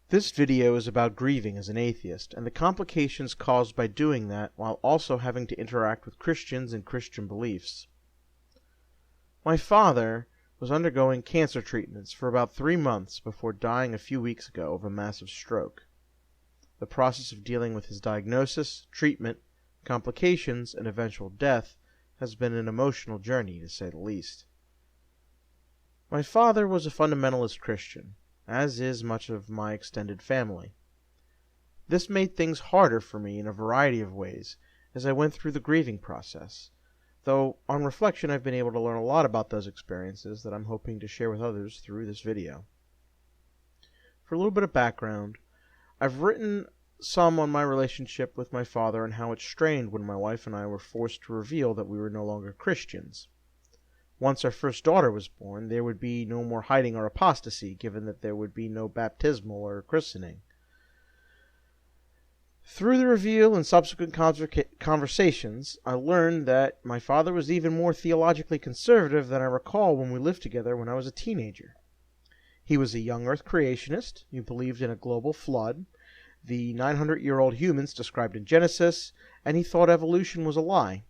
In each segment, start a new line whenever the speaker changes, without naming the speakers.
This video is about grieving as an atheist, and the complications caused by doing that while also having to interact with Christians and Christian beliefs. My father was undergoing cancer treatments for about 3 months before dying a few weeks ago of a massive stroke. The process of dealing with his diagnosis, treatment, complications, and eventual death has been an emotional journey, to say the least. My father was a fundamentalist Christian, as is much of my extended family. This made things harder for me in a variety of ways as I went through the grieving process, though on reflection I've been able to learn a lot about those experiences that I'm hoping to share with others through this video. For a little bit of background, I've written some on my relationship with my father and how it strained when my wife and I were forced to reveal that we were no longer Christians. Once our first daughter was born, there would be no more hiding our apostasy, given that there would be no baptismal or christening. Through the reveal and subsequent conversations, I learned that my father was even more theologically conservative than I recall when we lived together when I was a teenager. He was a young earth creationist who believed in a global flood, the 900-year-old humans described in Genesis, and he thought evolution was a lie.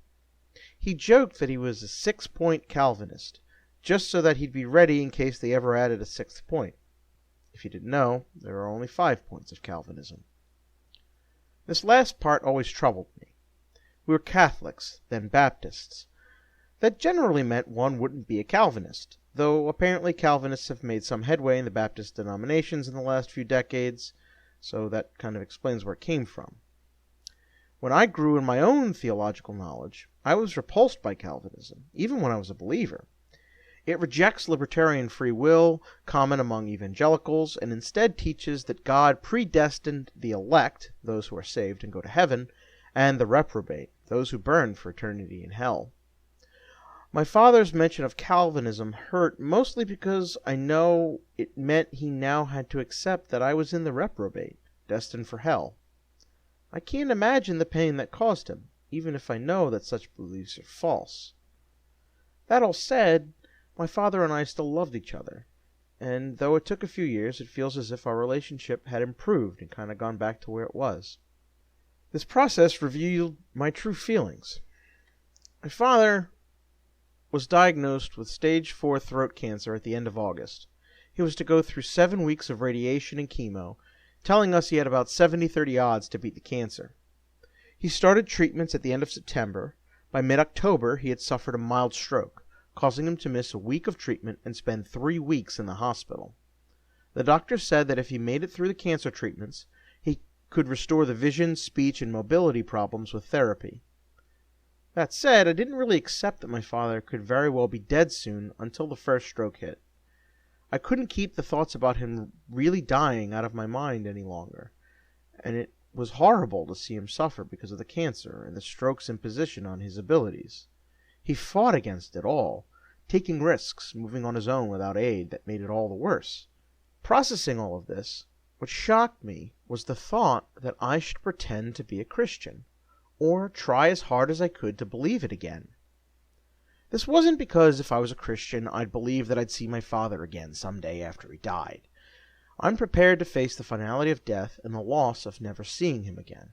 He joked that he was a 6-point Calvinist, just so that he'd be ready in case they ever added a 6th point. If you didn't know, there are only 5 points of Calvinism. This last part always troubled me. We were Catholics, then Baptists. That generally meant one wouldn't be a Calvinist, though apparently Calvinists have made some headway in the Baptist denominations in the last few decades, so that kind of explains where it came from. When I grew in my own theological knowledge, I was repulsed by Calvinism, even when I was a believer. It rejects libertarian free will, common among evangelicals, and instead teaches that God predestined the elect, those who are saved and go to heaven, and the reprobate, those who burn for eternity in hell. My father's mention of Calvinism hurt mostly because I know it meant he now had to accept that I was in the reprobate, destined for hell. I can't imagine the pain that caused him, even if I know that such beliefs are false. That all said, my father and I still loved each other, and though it took a few years, it feels as if our relationship had improved and kind of gone back to where it was. This process revealed my true feelings. My father was diagnosed with stage 4 throat cancer at the end of August. He was to go through 7 weeks of radiation and chemo, telling us he had about 70-30 odds to beat the cancer. He started treatments at the end of September. By mid-October, he had suffered a mild stroke, causing him to miss a week of treatment and spend 3 weeks in the hospital. The doctor said that if he made it through the cancer treatments, he could restore the vision, speech, and mobility problems with therapy. That said, I didn't really accept that my father could very well be dead soon until the first stroke hit. I couldn't keep the thoughts about him really dying out of my mind any longer, and it was horrible to see him suffer because of the cancer and the stroke's imposition on his abilities. He fought against it all, taking risks, moving on his own without aid that made it all the worse. Processing all of this, what shocked me was the thought that I should pretend to be a Christian, or try as hard as I could to believe it again. This wasn't because if I was a Christian, I'd believe that I'd see my father again someday after he died. I'm prepared to face the finality of death and the loss of never seeing him again.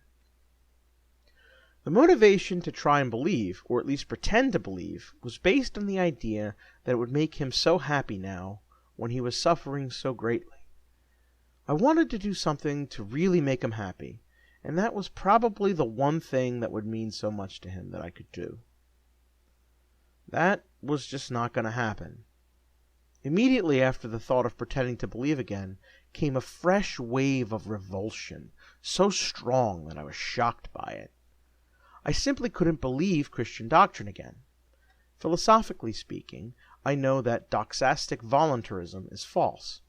The motivation to try and believe, or at least pretend to believe, was based on the idea that it would make him so happy now when he was suffering so greatly. I wanted to do something to really make him happy, and that was probably the one thing that would mean so much to him that I could do. That was just not going to happen. Immediately after the thought of pretending to believe again came a fresh wave of revulsion, so strong that I was shocked by it. I simply couldn't believe Christian doctrine again. Philosophically speaking, I know that doxastic voluntarism is false.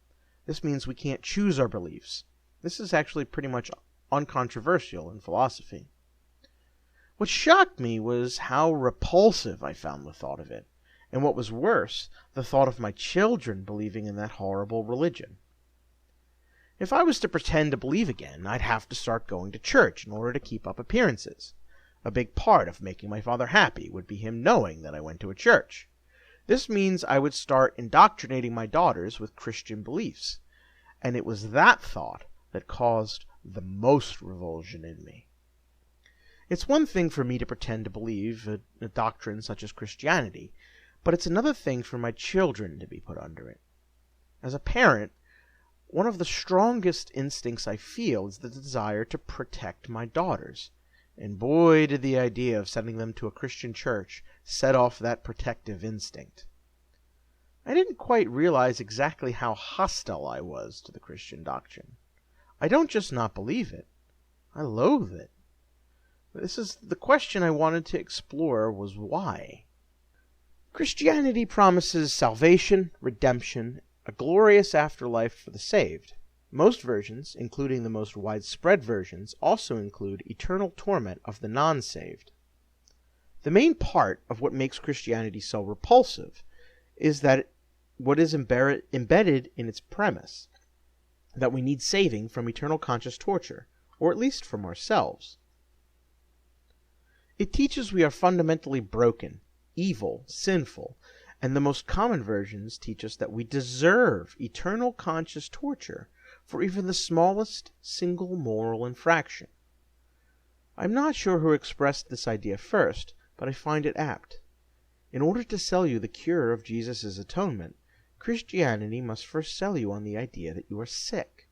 This means we can't choose our beliefs. This is actually pretty much uncontroversial in philosophy. What shocked me was how repulsive I found the thought of it, and what was worse, the thought of my children believing in that horrible religion. If I was to pretend to believe again, I'd have to start going to church in order to keep up appearances. A big part of making my father happy would be him knowing that I went to a church. This means I would start indoctrinating my daughters with Christian beliefs, and it was that thought that caused the most revulsion in me. It's one thing for me to pretend to believe a doctrine such as Christianity, but it's another thing for my children to be put under it. As a parent, one of the strongest instincts I feel is the desire to protect my daughters, and boy did the idea of sending them to a Christian church set off that protective instinct. I didn't quite realize exactly how hostile I was to the Christian doctrine. I don't just not believe it, I loathe it. This is the question I wanted to explore was why. Christianity promises salvation, redemption, a glorious afterlife for the saved. Most versions, including the most widespread versions, also include eternal torment of the non-saved. The main part of what makes Christianity so repulsive is that what is embedded in its premise, that we need saving from eternal conscious torture, or at least from ourselves. It teaches we are fundamentally broken, evil, sinful, and the most common versions teach us that we deserve eternal conscious torture for even the smallest single moral infraction. I'm not sure who expressed this idea first, but I find it apt. In order to sell you the cure of Jesus' atonement, Christianity must first sell you on the idea that you are sick.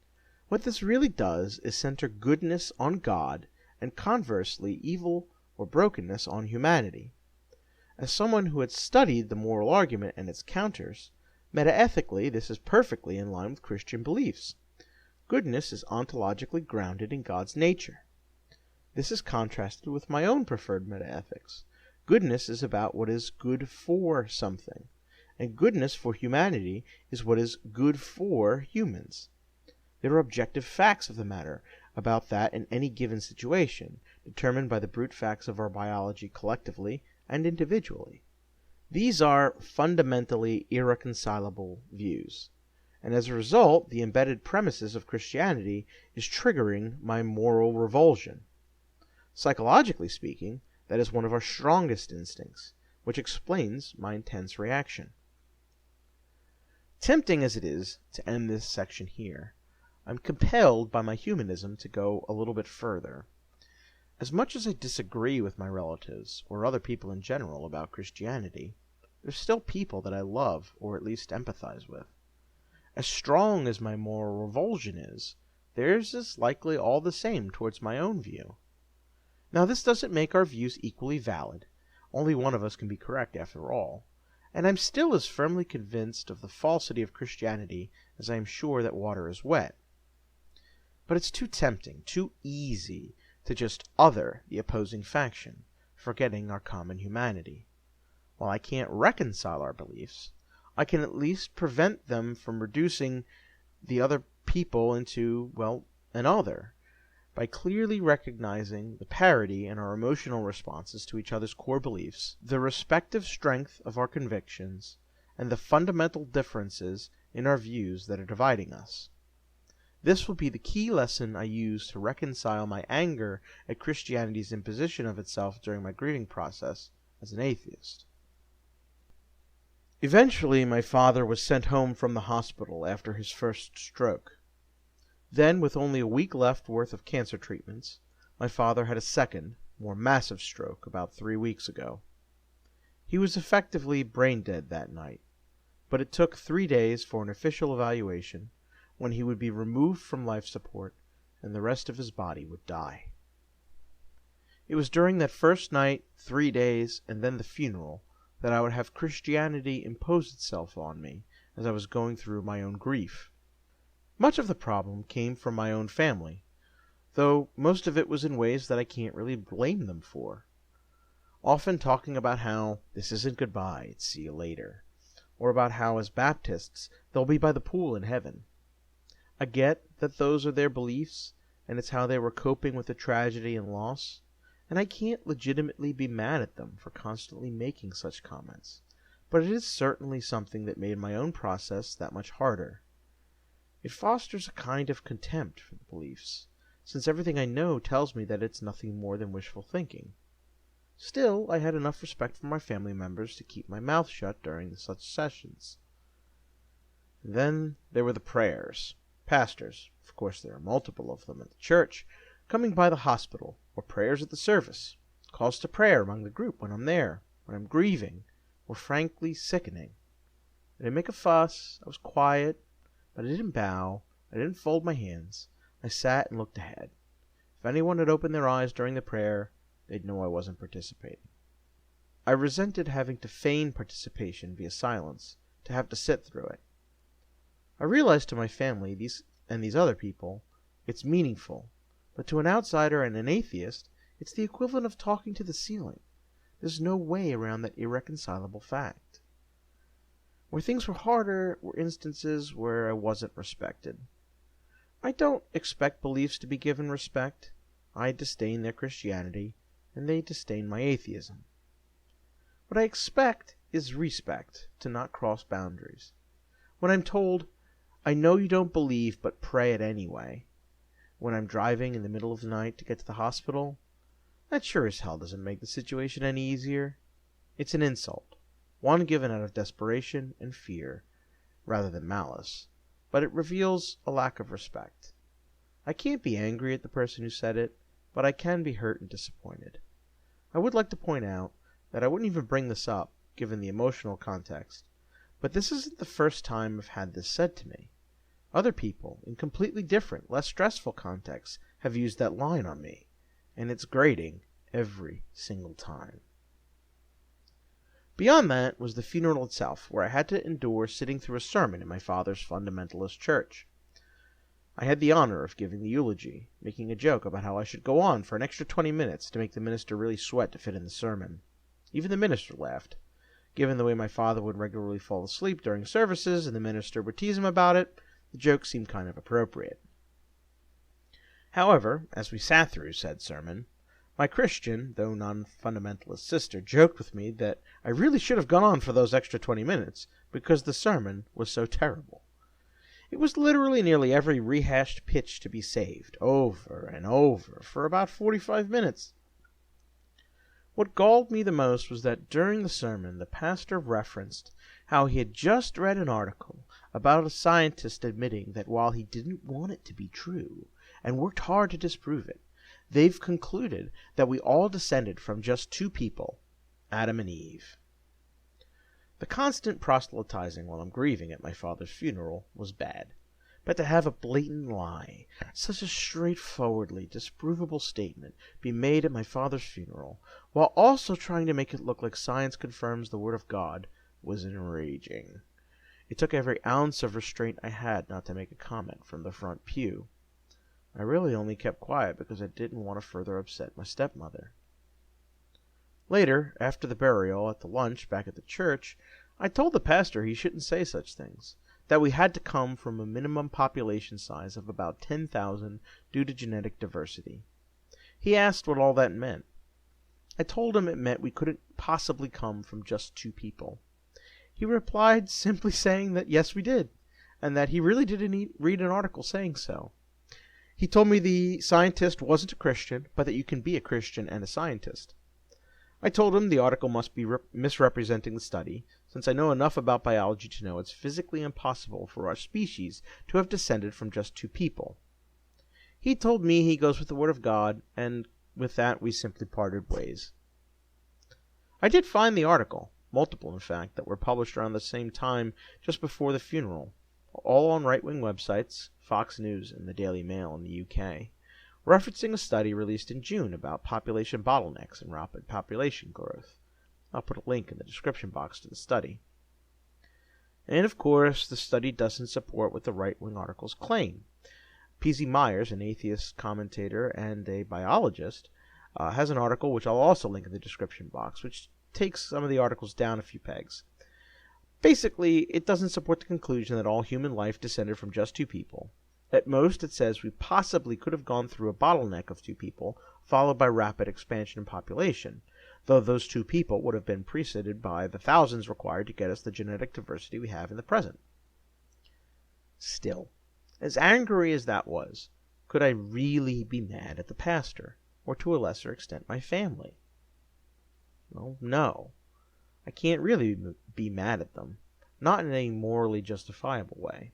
What this really does is center goodness on God, and conversely, evil or brokenness on humanity. As someone who had studied the moral argument and its counters, metaethically this is perfectly in line with Christian beliefs. Goodness is ontologically grounded in God's nature. This is contrasted with my own preferred metaethics. Goodness is about what is good for something, and goodness for humanity is what is good for humans. There are objective facts of the matter about that in any given situation, determined by the brute facts of our biology collectively and individually. These are fundamentally irreconcilable views, and as a result, the embedded premises of Christianity is triggering my moral revulsion. Psychologically speaking, that is one of our strongest instincts, which explains my intense reaction. Tempting as it is to end this section here, I'm compelled by my humanism to go a little bit further. As much as I disagree with my relatives, or other people in general, about Christianity, there's still people that I love, or at least empathize with. As strong as my moral revulsion is, theirs is likely all the same towards my own view. Now this doesn't make our views equally valid. Only one of us can be correct after all. And I'm still as firmly convinced of the falsity of Christianity as I am sure that water is wet. But it's too tempting, too easy, to just other the opposing faction, forgetting our common humanity. While I can't reconcile our beliefs, I can at least prevent them from reducing the other people into, well, an other, by clearly recognizing the parity in our emotional responses to each other's core beliefs, the respective strength of our convictions, and the fundamental differences in our views that are dividing us. This will be the key lesson I use to reconcile my anger at Christianity's imposition of itself during my grieving process as an atheist. Eventually, my father was sent home from the hospital after his first stroke. Then, with only a week left worth of cancer treatments, my father had a second, more massive stroke about 3 weeks ago. He was effectively brain dead that night, but it took 3 days for an official evaluation, when he would be removed from life support and the rest of his body would die. It was during that first night, 3 days, and then the funeral, that I would have Christianity impose itself on me as I was going through my own grief. Much of the problem came from my own family, though most of it was in ways that I can't really blame them for. Often talking about how this isn't goodbye, it's see you later, or about how as Baptists they'll be by the pool in heaven. I get that those are their beliefs, and it's how they were coping with the tragedy and loss, and I can't legitimately be mad at them for constantly making such comments, but it is certainly something that made my own process that much harder. It fosters a kind of contempt for the beliefs, since everything I know tells me that it's nothing more than wishful thinking. Still, I had enough respect for my family members to keep my mouth shut during such sessions. And then there were the prayers. Pastors, of course there are multiple of them at the church, coming by the hospital, or prayers at the service, calls to prayer among the group when I'm there, when I'm grieving, were frankly sickening. I didn't make a fuss, I was quiet, but I didn't bow, I didn't fold my hands. I sat and looked ahead. If anyone had opened their eyes during the prayer, they'd know I wasn't participating. I resented having to feign participation via silence, to have to sit through it. I realized to my family, these other people, it's meaningful, but to an outsider and an atheist, it's the equivalent of talking to the ceiling. There's no way around that irreconcilable fact. Where things were harder were instances where I wasn't respected. I don't expect beliefs to be given respect. I disdain their Christianity, and they disdain my atheism. What I expect is respect, to not cross boundaries. When I'm told, I know you don't believe, but pray it anyway, when I'm driving in the middle of the night to get to the hospital, that sure as hell doesn't make the situation any easier. It's an insult, one given out of desperation and fear, rather than malice, but it reveals a lack of respect. I can't be angry at the person who said it, but I can be hurt and disappointed. I would like to point out that I wouldn't even bring this up, given the emotional context, but this isn't the first time I've had this said to me. Other people, in completely different, less stressful contexts, have used that line on me, and it's grating every single time. Beyond that was the funeral itself, where I had to endure sitting through a sermon in my father's fundamentalist church. I had the honor of giving the eulogy, making a joke about how I should go on for an extra 20 minutes to make the minister really sweat to fit in the sermon. Even the minister laughed. Given the way my father would regularly fall asleep during services and the minister would tease him about it, the joke seemed kind of appropriate. However, as we sat through said sermon, my Christian, though non-fundamentalist sister joked with me that I really should have gone on for those extra 20 minutes because the sermon was so terrible. It was literally nearly every rehashed pitch to be saved, over and over, for about 45 minutes. What galled me the most was that during the sermon the pastor referenced how he had just read an article about a scientist admitting that while he didn't want it to be true, and worked hard to disprove it, they've concluded that we all descended from just two people, Adam and Eve. The constant proselytizing while I'm grieving at my father's funeral was bad, but to have a blatant lie, such a straightforwardly disprovable statement, be made at my father's funeral, while also trying to make it look like science confirms the Word of God, was enraging. It took every ounce of restraint I had not to make a comment from the front pew. I really only kept quiet because I didn't want to further upset my stepmother. Later, after the burial, at the lunch back at the church, I told the pastor he shouldn't say such things, that we had to come from a minimum population size of about 10,000 due to genetic diversity. He asked what all that meant. I told him it meant we couldn't possibly come from just two people. He replied simply saying that yes we did, and that he really didn't read an article saying so. He told me the scientist wasn't a Christian, but that you can be a Christian and a scientist. I told him the article must be misrepresenting the study, since I know enough about biology to know it's physically impossible for our species to have descended from just two people. He told me he goes with the Word of God, and with that we simply parted ways. I did find the article, multiple in fact, that were published around the same time just before the funeral, all on right-wing websites, Fox News and the Daily Mail in the UK, referencing a study released in June about population bottlenecks and rapid population growth. I'll put a link in the description box to the study. And of course, the study doesn't support what the right-wing articles claim. P.Z. Myers, an atheist commentator and a biologist, has an article which I'll also link in the description box, which takes some of the articles down a few pegs. Basically, it doesn't support the conclusion that all human life descended from just two people. At most, it says we possibly could have gone through a bottleneck of two people, followed by rapid expansion in population, though those two people would have been preceded by the thousands required to get us the genetic diversity we have in the present. Still, as angry as that was, could I really be mad at the pastor, or to a lesser extent my family? Well, no. I can't really be mad at them, not in a morally justifiable way.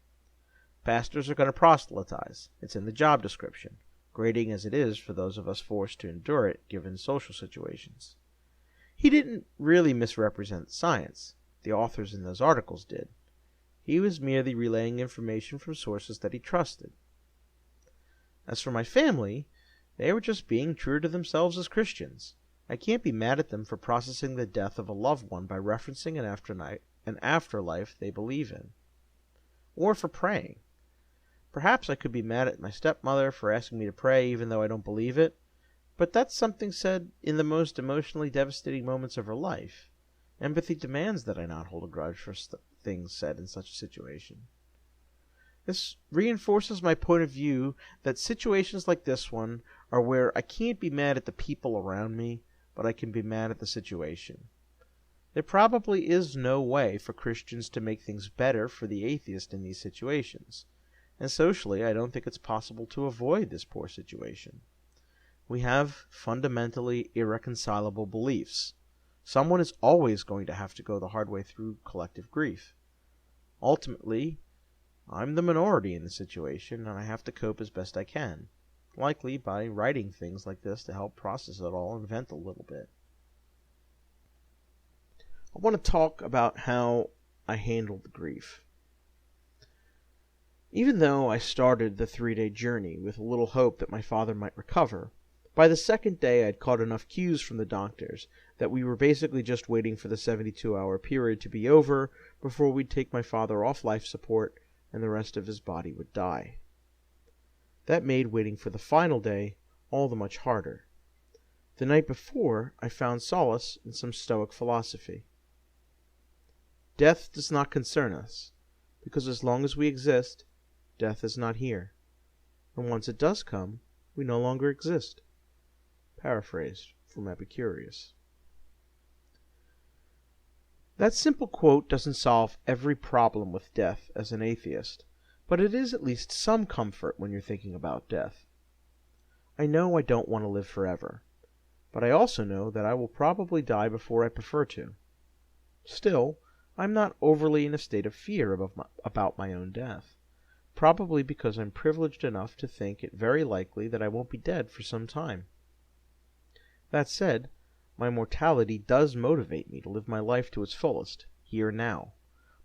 Pastors are going to proselytize. It's in the job description, grating as it is for those of us forced to endure it given social situations. He didn't really misrepresent science. The authors in those articles did. He was merely relaying information from sources that he trusted. As for my family, they were just being true to themselves as Christians. I can't be mad at them for processing the death of a loved one by referencing an afterlife they believe in, or for praying. Perhaps I could be mad at my stepmother for asking me to pray even though I don't believe it, but that's something said in the most emotionally devastating moments of her life. Empathy demands that I not hold a grudge for things said in such a situation. This reinforces my point of view that situations like this one are where I can't be mad at the people around me, but I can be mad at the situation. There probably is no way for Christians to make things better for the atheist in these situations, and socially I don't think it's possible to avoid this poor situation. We have fundamentally irreconcilable beliefs. Someone is always going to have to go the hard way through collective grief. Ultimately, I'm the minority in the situation, and I have to cope as best I can, likely by writing things like this to help process it all and vent a little bit. I want to talk about how I handled the grief. Even though I started the 3-day journey with a little hope that my father might recover, by the second day I'd caught enough cues from the doctors that we were basically just waiting for the 72-hour period to be over before we'd take my father off life support and the rest of his body would die. That made waiting for the final day all the much harder. The night before, I found solace in some Stoic philosophy. Death does not concern us, because as long as we exist, death is not here. And once it does come, we no longer exist. Paraphrased from Epicurus. That simple quote doesn't solve every problem with death as an atheist, but it is at least some comfort when you're thinking about death. I know I don't want to live forever, but I also know that I will probably die before I prefer to. Still, I'm not overly in a state of fear about my own death, probably because I'm privileged enough to think it very likely that I won't be dead for some time. That said, my mortality does motivate me to live my life to its fullest, here now.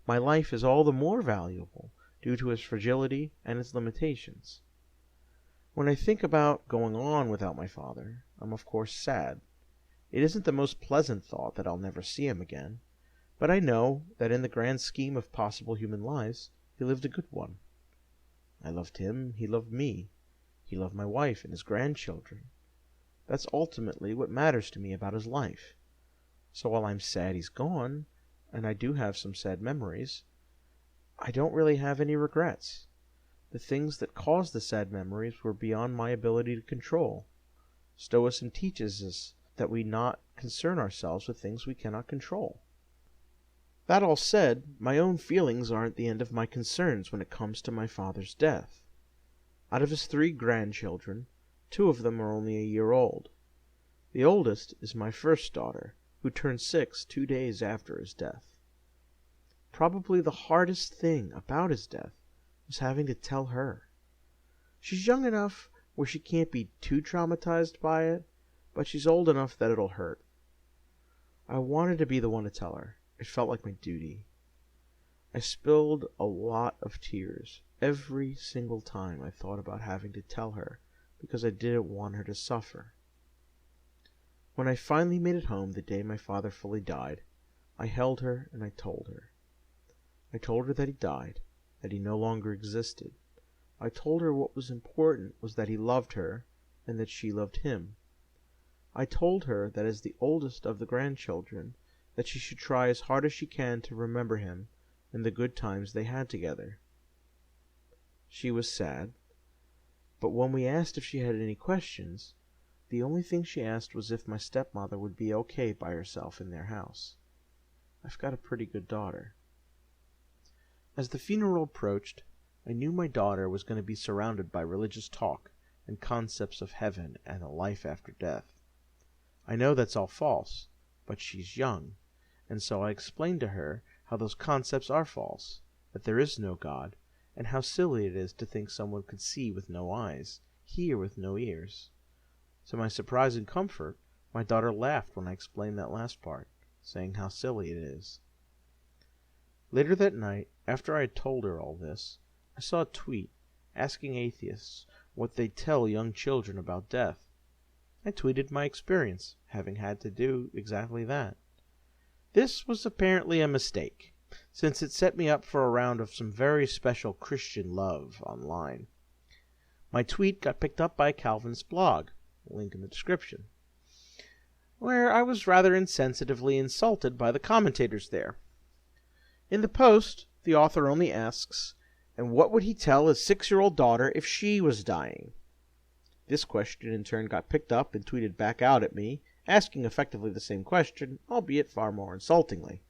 My life is all the more valuable due to its fragility and its limitations. When I think about going on without my father, I'm of course sad. It isn't the most pleasant thought that I'll never see him again, but I know that in the grand scheme of possible human lives, he lived a good one. I loved him, he loved me, he loved my wife and his grandchildren. That's ultimately what matters to me about his life. So while I'm sad he's gone, and I do have some sad memories, I don't really have any regrets. The things that caused the sad memories were beyond my ability to control. Stoicism teaches us that we not concern ourselves with things we cannot control. That all said, my own feelings aren't the end of my concerns when it comes to my father's death. Out of his 3 grandchildren, 2 of them are only a year old. The oldest is my first daughter, who turned 6 2 days after his death. Probably the hardest thing about his death was having to tell her. She's young enough where she can't be too traumatized by it, but she's old enough that it'll hurt. I wanted to be the one to tell her. It felt like my duty. I spilled a lot of tears every single time I thought about having to tell her, because I didn't want her to suffer. When I finally made it home the day my father fully died, I held her and I told her. I told her that he died, that he no longer existed. I told her what was important was that he loved her and that she loved him. I told her that as the oldest of the grandchildren, that she should try as hard as she can to remember him and the good times they had together. She was sad, but when we asked if she had any questions, the only thing she asked was if my stepmother would be okay by herself in their house. I've got a pretty good daughter. As the funeral approached, I knew my daughter was going to be surrounded by religious talk and concepts of heaven and a life after death. I know that's all false, but she's young, and so I explained to her how those concepts are false, that there is no God, and how silly it is to think someone could see with no eyes, hear with no ears. To my surprise and comfort, my daughter laughed when I explained that last part, saying how silly it is. Later that night, after I had told her all this, I saw a tweet asking atheists what they'd tell young children about death. I tweeted my experience, having had to do exactly that. This was apparently a mistake, since it set me up for a round of some very special Christian love online. My tweet got picked up by a Calvinist blog, link in the description, where I was rather insensitively insulted by the commentators there. In the post, the author only asks, and what would he tell his 6-year-old daughter if she was dying? This question in turn got picked up and tweeted back out at me, asking effectively the same question, albeit far more insultingly.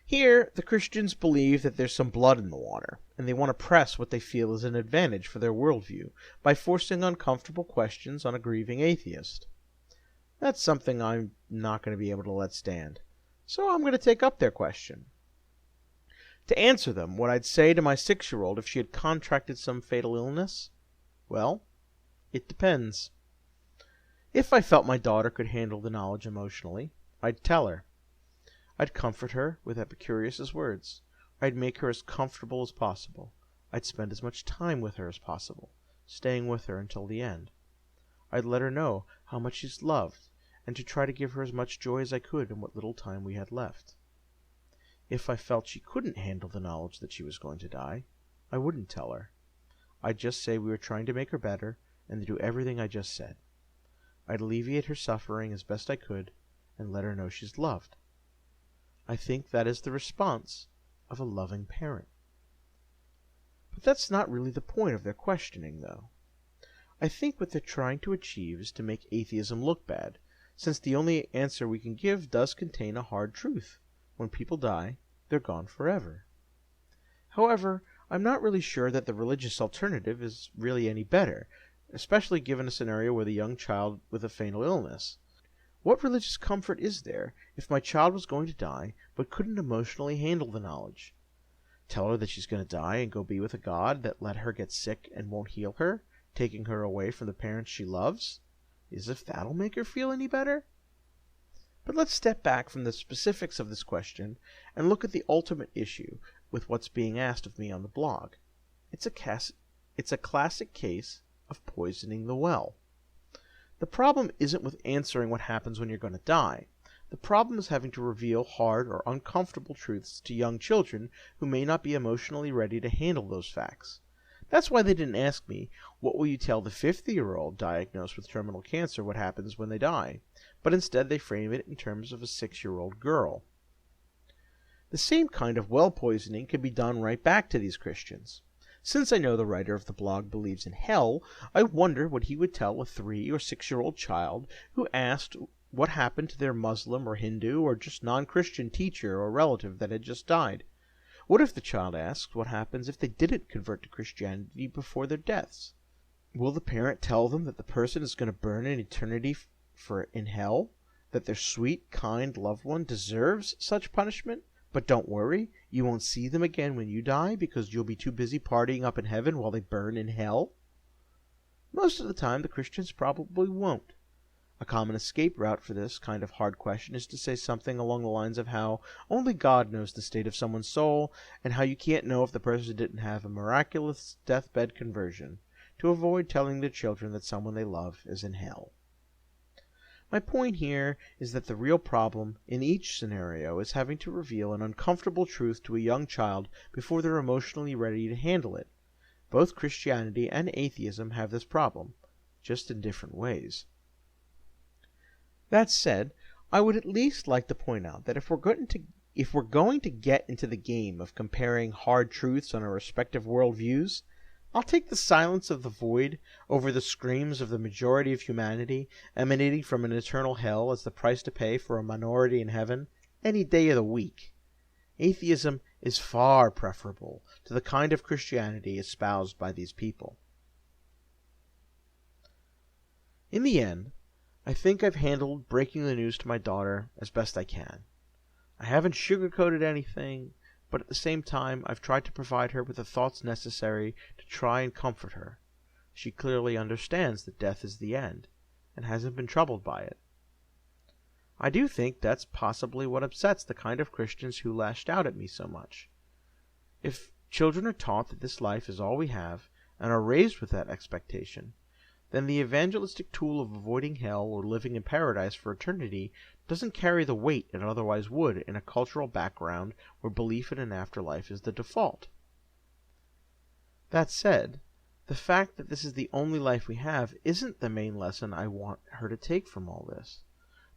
Here, the Christians believe that there's some blood in the water, and they want to press what they feel is an advantage for their worldview by forcing uncomfortable questions on a grieving atheist. That's something I'm not going to be able to let stand, so I'm going to take up their question. To answer them, what I'd say to my 6-year-old if she had contracted some fatal illness? Well, it depends. If I felt my daughter could handle the knowledge emotionally, I'd tell her. I'd comfort her with Epicurus's words. I'd make her as comfortable as possible. I'd spend as much time with her as possible, staying with her until the end. I'd let her know how much she's loved, and to try to give her as much joy as I could in what little time we had left. If I felt she couldn't handle the knowledge that she was going to die, I wouldn't tell her. I'd just say we were trying to make her better, and to do everything I just said. I'd alleviate her suffering as best I could, and let her know she's loved. I think that is the response of a loving parent. But that's not really the point of their questioning, though. I think what they're trying to achieve is to make atheism look bad, since the only answer we can give does contain a hard truth. When people die, they're gone forever. However, I'm not really sure that the religious alternative is really any better, especially given a scenario with a young child with a fatal illness. What religious comfort is there if my child was going to die but couldn't emotionally handle the knowledge? Tell her that she's going to die and go be with a God that let her get sick and won't heal her, taking her away from the parents she loves? As if that'll make her feel any better? But let's step back from the specifics of this question and look at the ultimate issue with what's being asked of me on the blog. It's a classic case of poisoning the well. The problem isn't with answering what happens when you're going to die. The problem is having to reveal hard or uncomfortable truths to young children who may not be emotionally ready to handle those facts. That's why they didn't ask me, what will you tell the 50-year-old diagnosed with terminal cancer what happens when they die? But instead they frame it in terms of a 6-year-old girl. The same kind of well poisoning can be done right back to these Christians. Since I know the writer of the blog believes in hell, I wonder what he would tell a 3- or 6-year-old child who asked what happened to their Muslim or Hindu or just non-Christian teacher or relative that had just died. What if the child asks what happens if they didn't convert to Christianity before their deaths? Will the parent tell them that the person is going to burn an eternity in hell? That their sweet, kind loved one deserves such punishment? But don't worry, you won't see them again when you die because you'll be too busy partying up in heaven while they burn in hell? Most of the time, the Christians probably won't. A common escape route for this kind of hard question is to say something along the lines of how only God knows the state of someone's soul, and how you can't know if the person didn't have a miraculous deathbed conversion, to avoid telling their children that someone they love is in hell. My point here is that the real problem in each scenario is having to reveal an uncomfortable truth to a young child before they're emotionally ready to handle it. Both Christianity and atheism have this problem, just in different ways. That said, I would at least like to point out that if we're going to get into the game of comparing hard truths on our respective worldviews, I'll take the silence of the void over the screams of the majority of humanity emanating from an eternal hell as the price to pay for a minority in heaven any day of the week. Atheism is far preferable to the kind of Christianity espoused by these people. In the end, I think I've handled breaking the news to my daughter as best I can. I haven't sugarcoated anything, but at the same time I've tried to provide her with the thoughts necessary to try and comfort her. She clearly understands that death is the end, and hasn't been troubled by it. I do think that's possibly what upsets the kind of Christians who lashed out at me so much. If children are taught that this life is all we have, and are raised with that expectation, then the evangelistic tool of avoiding hell or living in paradise for eternity doesn't carry the weight it otherwise would in a cultural background where belief in an afterlife is the default. That said, the fact that this is the only life we have isn't the main lesson I want her to take from all this.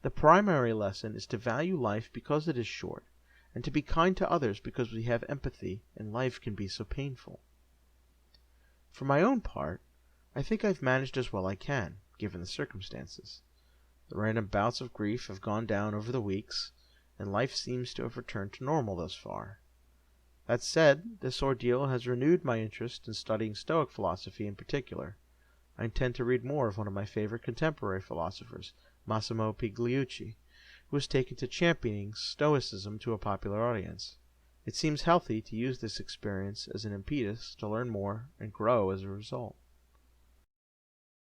The primary lesson is to value life because it is short, and to be kind to others because we have empathy and life can be so painful. For my own part, I think I've managed as well I can, given the circumstances. The random bouts of grief have gone down over the weeks, and life seems to have returned to normal thus far. That said, this ordeal has renewed my interest in studying Stoic philosophy in particular. I intend to read more of one of my favorite contemporary philosophers, Massimo Pigliucci, who has taken to championing Stoicism to a popular audience. It seems healthy to use this experience as an impetus to learn more and grow as a result.